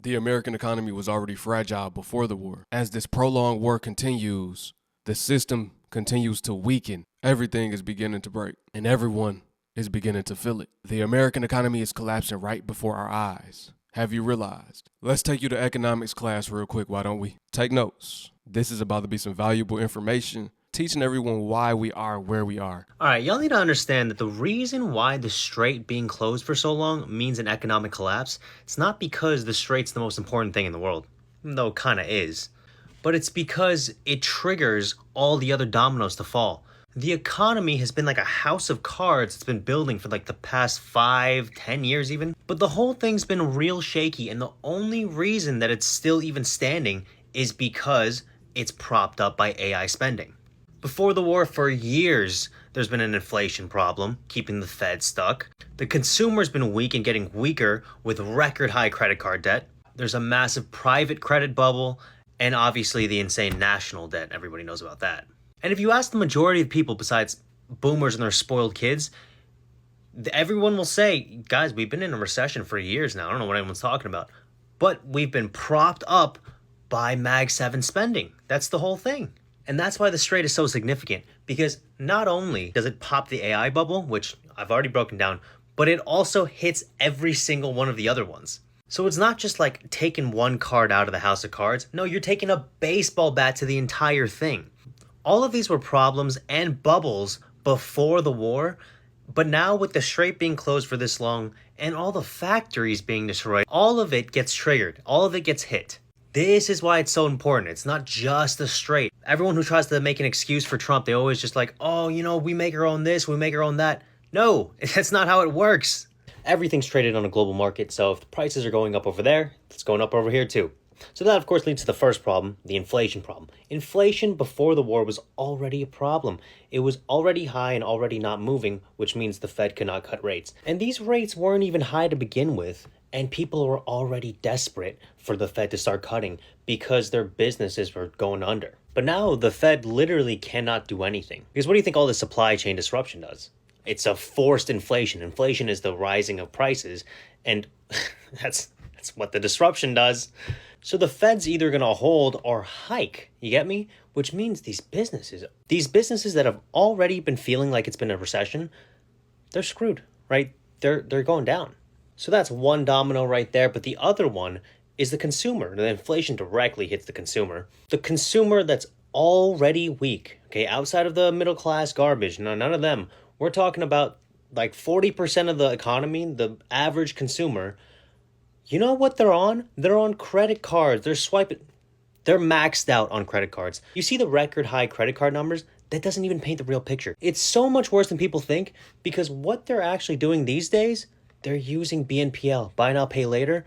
The American economy was already fragile before the war. As this prolonged war continues, the system continues to weaken. Everything is beginning to break, and everyone is beginning to feel it. The American economy is collapsing right before our eyes. Have you realized? Let's take you to economics class real quick, why don't we? Take notes. This is about to be some valuable information, teaching everyone why we are where we are. Alright, y'all need to understand that the reason why the Strait being closed for so long means an economic collapse, it's not because the Strait's the most important thing in the world, even though it kinda is, but it's because it triggers all the other dominoes to fall. The economy has been like a house of cards it's been building for like the past 5-10 years even. But the whole thing's been real shaky, and the only reason that it's still even standing is because it's propped up by AI spending. Before the war, for years, there's been an inflation problem, keeping the Fed stuck. The consumer's been weak and getting weaker with record high credit card debt. There's a massive private credit bubble, and obviously the insane national debt. Everybody knows about that. And if you ask the majority of people besides boomers and their spoiled kids, everyone will say, guys, we've been in a recession for years now. I don't know what anyone's talking about. But we've been propped up by Mag 7 spending. That's the whole thing. And that's why the Strait is so significant. Because not only does it pop the AI bubble, which I've already broken down, but it also hits every single one of the other ones. So it's not just like taking one card out of the house of cards. No, you're taking a baseball bat to the entire thing. All of these were problems and bubbles before the war, but now with the Strait being closed for this long and all the factories being destroyed, all of it gets triggered, all of it gets hit. This is why it's so important. It's not just the Strait. Everyone who tries to make an excuse for Trump, they always just like, oh, we make our own this, we make our own that. No, that's not how it works. Everything's traded on a global market, so if the prices are going up over there, it's going up over here too. So that, of course, leads to the first problem, the inflation problem. Inflation before the war was already a problem. It was already high and already not moving, which means the Fed could not cut rates. And these rates weren't even high to begin with, and people were already desperate for the Fed to start cutting because their businesses were going under. But now the Fed literally cannot do anything. Because what do you think all this supply chain disruption does? It's a forced inflation. Inflation is the rising of prices, and that's what the disruption does. So the Fed's either going to hold or hike, you get me? Which means these businesses that have already been feeling like it's been a recession, they're screwed, right? They're going down. So that's one domino right there. But the other one is the consumer. The inflation directly hits the consumer. The consumer that's already weak, okay? Outside of the middle class garbage, none of them. We're talking about like 40% of the economy, the average consumer. You know what they're on? They're on credit cards. They're swiping. They're maxed out on credit cards. You see the record high credit card numbers? That doesn't even paint the real picture. It's so much worse than people think because what they're actually doing these days, they're using BNPL, buy now, pay later.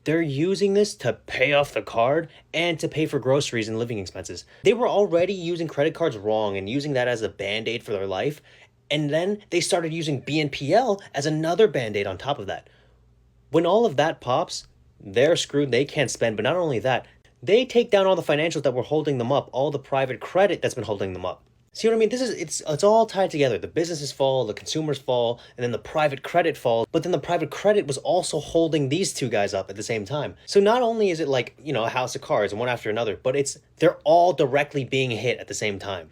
They're using this to pay off the card and to pay for groceries and living expenses. They were already using credit cards wrong and using that as a band-aid for their life. And then they started using BNPL as another band-aid on top of that. When all of that pops, they're screwed, they can't spend. But not only that, they take down all the financials that were holding them up, all the private credit that's been holding them up. See what I mean? It's all tied together. The businesses fall, the consumers fall, and then the private credit falls. But then the private credit was also holding these two guys up at the same time. So not only is it like, a house of cards, one after another, but they're all directly being hit at the same time.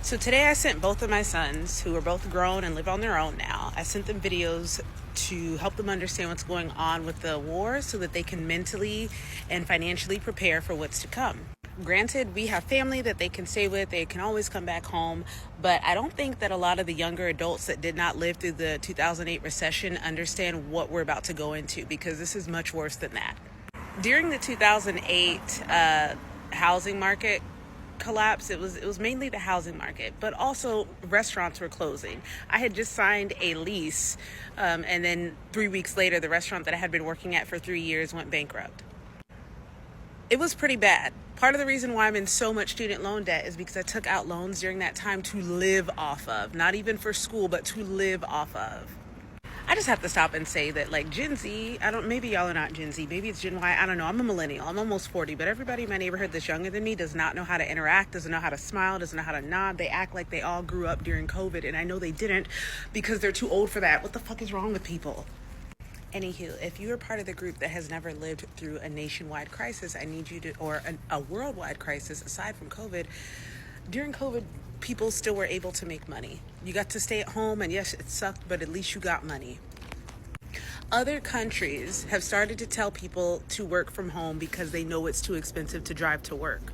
So today I sent both of my sons, who are both grown and live on their own now, I sent them videos to help them understand what's going on with the war so that they can mentally and financially prepare for what's to come. Granted, we have family that they can stay with, they can always come back home, but I don't think that a lot of the younger adults that did not live through the 2008 recession understand what we're about to go into, because this is much worse than that. During the 2008 housing market collapse, it was mainly the housing market, but also restaurants were closing. I had just signed a lease, and then 3 weeks later, the restaurant that I had been working at for 3 years went bankrupt. It was pretty bad. Part of the reason why I'm in so much student loan debt is because I took out loans during that time to live off of, not even for school, but to live off of. I just have to stop and say that, like, Gen Z, maybe y'all are not Gen Z, maybe it's Gen Y, I don't know, I'm a millennial, I'm almost 40, but everybody in my neighborhood that's younger than me does not know how to interact, doesn't know how to smile, doesn't know how to nod. They act like they all grew up during COVID, and I know they didn't because they're too old for that. What the fuck is wrong with people? Anywho, if you are part of the group that has never lived through a nationwide crisis, I need you to, or a worldwide crisis aside from COVID, during COVID, people still were able to make money. You got to stay at home, and yes, it sucked, but at least you got money. Other countries have started to tell people to work from home because they know it's too expensive to drive to work.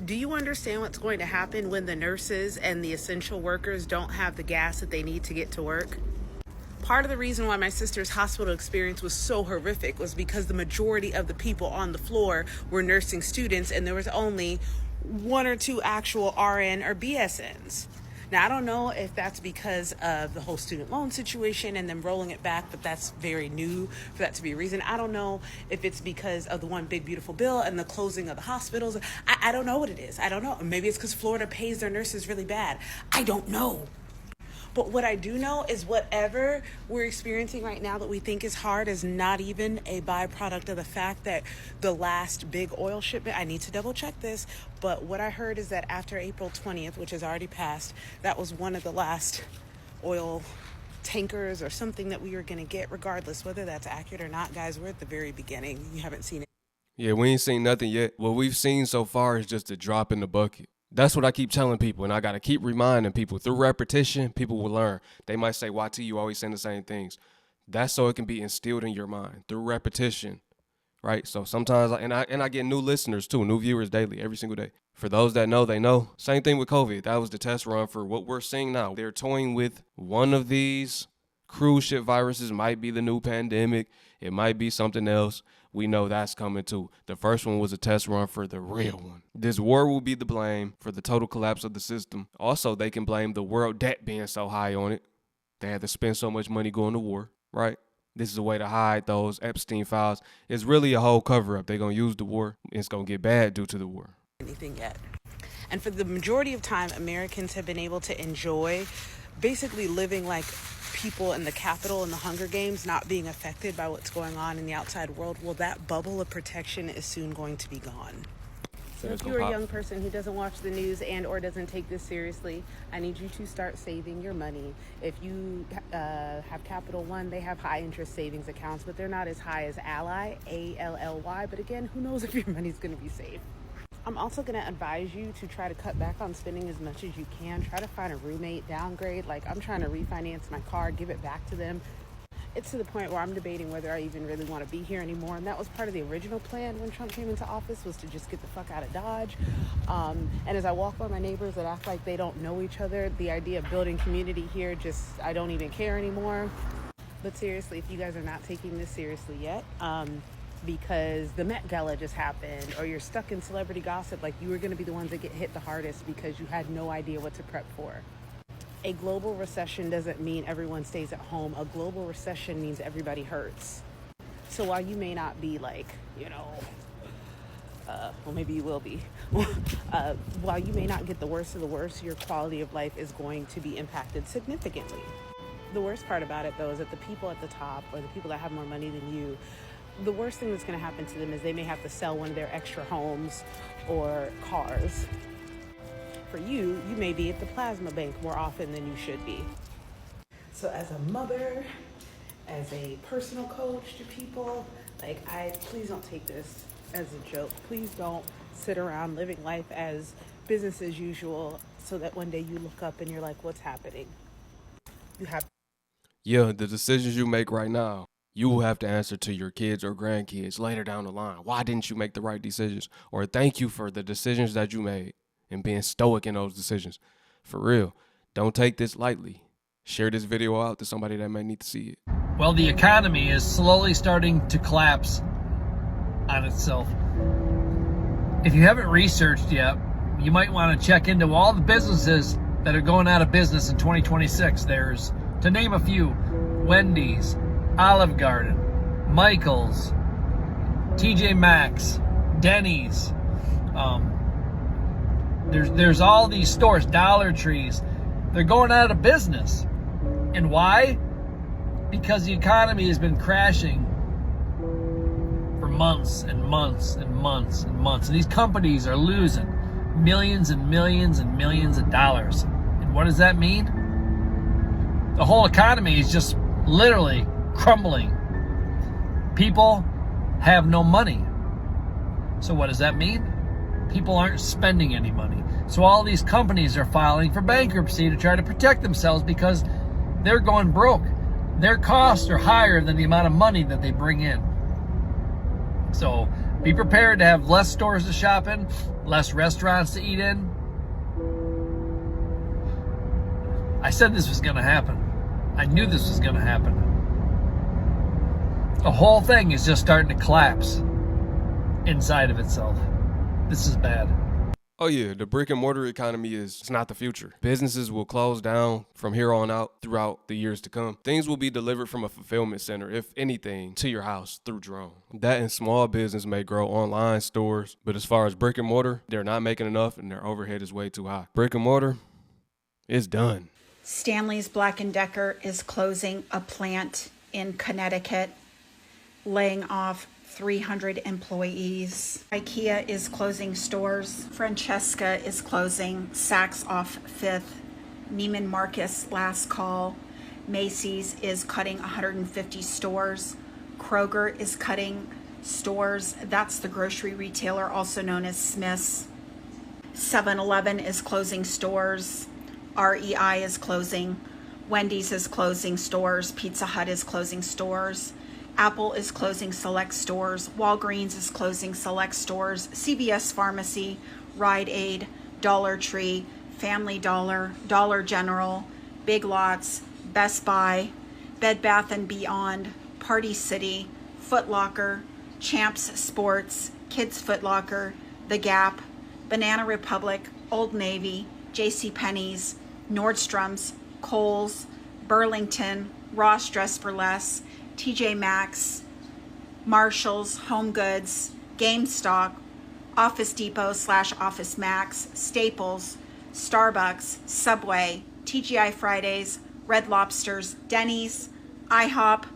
Do you understand what's going to happen when the nurses and the essential workers don't have the gas that they need to get to work? Part of the reason why my sister's hospital experience was so horrific was because the majority of the people on the floor were nursing students, and there was only one or two actual RN or BSNs. Now, I don't know if that's because of the whole student loan situation and them rolling it back, but that's very new for that to be a reason. I don't know if it's because of the one big beautiful bill and the closing of the hospitals. I don't know what it is. I don't know. Maybe it's because Florida pays their nurses really bad. I don't know. But what I do know is whatever we're experiencing right now that we think is hard is not even a byproduct of the fact that the last big oil shipment, I need to double check this, but what I heard is that after April 20th, which has already passed, that was one of the last oil tankers or something that we were going to get. Regardless, whether that's accurate or not, guys, we're at the very beginning. You haven't seen it. Yeah, we ain't seen nothing yet. What we've seen so far is just a drop in the bucket. That's what I keep telling people, and I got to keep reminding people. Through repetition, people will learn. They might say, YT, you always saying the same things. That's so it can be instilled in your mind through repetition, right? So sometimes, I get new listeners too, new viewers daily, every single day. For those that know, they know. Same thing with COVID. That was the test run for what we're seeing now. They're toying with one of these cruise ship viruses. Might be the new pandemic. It might be something else. We know that's coming too. The first one was a test run for the real one. This war will be the blame for the total collapse of the system. Also, they can blame the world debt being so high on it. They had to spend so much money going to war, right? This is a way to hide those Epstein files. It's really a whole cover-up. They're going to use the war. It's going to get bad due to the war. Anything yet. And for the majority of time, Americans have been able to enjoy basically living like people in the Capitol and the Hunger Games, not being affected by what's going on in the outside world. Well, that bubble of protection is soon going to be gone. So if you're a young person who doesn't watch the news and or doesn't take this seriously, I need you to start saving your money. If you have Capital One, they have high interest savings accounts, but they're not as high as Ally, ALLY. But again, who knows if your money's going to be safe. I'm also going to advise you to try to cut back on spending as much as you can. Try to find a roommate, downgrade. Like, I'm trying to refinance my car, give it back to them. It's to the point where I'm debating whether I even really want to be here anymore. And that was part of the original plan when Trump came into office, was to just get the fuck out of Dodge. And as I walk by my neighbors that act like they don't know each other, the idea of building community here, I don't even care anymore. But seriously, if you guys are not taking this seriously yet, because the Met Gala just happened, or you're stuck in celebrity gossip, like, you are going to be the ones that get hit the hardest because you had no idea what to prep for. A global recession doesn't mean everyone stays at home. A global recession means everybody hurts. So while you may not be like, well, maybe you will be. While you may not get the worst of the worst, your quality of life is going to be impacted significantly. The worst part about it, though, is that the people at the top, or the people that have more money than you, the worst thing that's going to happen to them is they may have to sell one of their extra homes or cars. For you, you may be at the plasma bank more often than you should be. So as a mother, as a personal coach to people, please don't take this as a joke. Please don't sit around living life as business as usual so that one day you look up and you're like, what's happening? Yeah, the decisions you make right now, you will have to answer to your kids or grandkids later down the line. Why didn't you make the right decisions? Or thank you for the decisions that you made and being stoic in those decisions. For real, don't take this lightly. Share this video out to somebody that may need to see it. Well, the economy is slowly starting to collapse on itself. If you haven't researched yet, you might want to check into all the businesses that are going out of business in 2026. There's, to name a few, Wendy's, Olive Garden, Michael's, TJ Maxx, Denny's. There's all these stores, Dollar Trees. They're going out of business. And why? Because the economy has been crashing for months and months and months and months. And these companies are losing millions and millions and millions of dollars. And what does that mean? The whole economy is just literally crumbling People have no money. So what does that mean? People aren't spending any money. So all these companies are filing for bankruptcy to try to protect themselves because they're going broke. Their costs are higher than the amount of money that they bring in. So be prepared to have less stores to shop in, less restaurants to eat in. I said this was going to happen. I knew this was going to happen. The whole thing is just starting to collapse inside of itself. This is bad. Oh yeah, the brick and mortar economy it's not the future. Businesses will close down from here on out throughout the years to come. Things will be delivered from a fulfillment center, if anything, to your house through drone. That and small business may grow online stores, but as far as brick and mortar, they're not making enough and their overhead is way too high. Brick and mortar, it's done. Stanley's Black & Decker is closing a plant in Connecticut, laying off 300 employees. IKEA is closing stores. Francesca is closing. Saks off 5th. Neiman Marcus last call. Macy's is cutting 150 stores. Kroger is cutting stores. That's the grocery retailer, also known as Smith's. 7-Eleven is closing stores. REI is closing. Wendy's is closing stores. Pizza Hut is closing stores. Apple is closing select stores. Walgreens is closing select stores. CVS Pharmacy, Rite Aid, Dollar Tree, Family Dollar, Dollar General, Big Lots, Best Buy, Bed Bath & Beyond, Party City, Foot Locker, Champs Sports, Kids Foot Locker, The Gap, Banana Republic, Old Navy, JCPenney's, Nordstrom's, Kohl's, Burlington, Ross Dress for Less, TJ Maxx, Marshall's, Home Goods, GameStop, Office Depot / Office Max, Staples, Starbucks, Subway, TGI Fridays, Red Lobster's, Denny's, IHOP,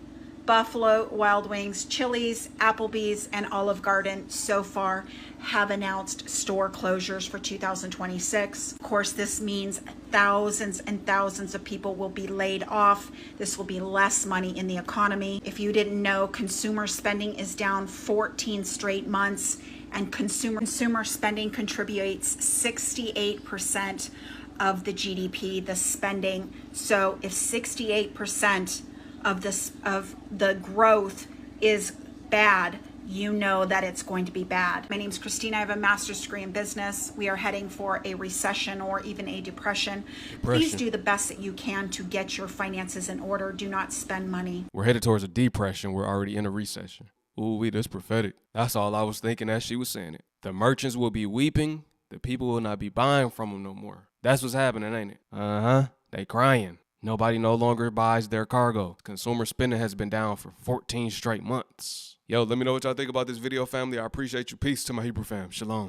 Buffalo Wild Wings, Chili's, Applebee's, and Olive Garden so far have announced store closures for 2026. Of course, this means thousands and thousands of people will be laid off. This will be less money in the economy. If you didn't know, consumer spending is down 14 straight months, and consumer spending contributes 68% of the GDP, the spending. So if 68% of the growth is bad, you know that it's going to be bad. My name's Christina. I have a master's degree in business. We are heading for a recession or even a depression. Please do the best that you can to get your finances in order. Do not spend money. We're headed towards a depression. We're already in a recession. Ooh, that's prophetic. That's all I was thinking as she was saying it. The merchants will be weeping. The people will not be buying from them no more. That's what's happening, ain't it? Uh-huh. They crying. Nobody no longer buys their cargo. Consumer spending has been down for 14 straight months. Yo, let me know what y'all think about this video, family. I appreciate you. Peace to my Hebrew fam. Shalom.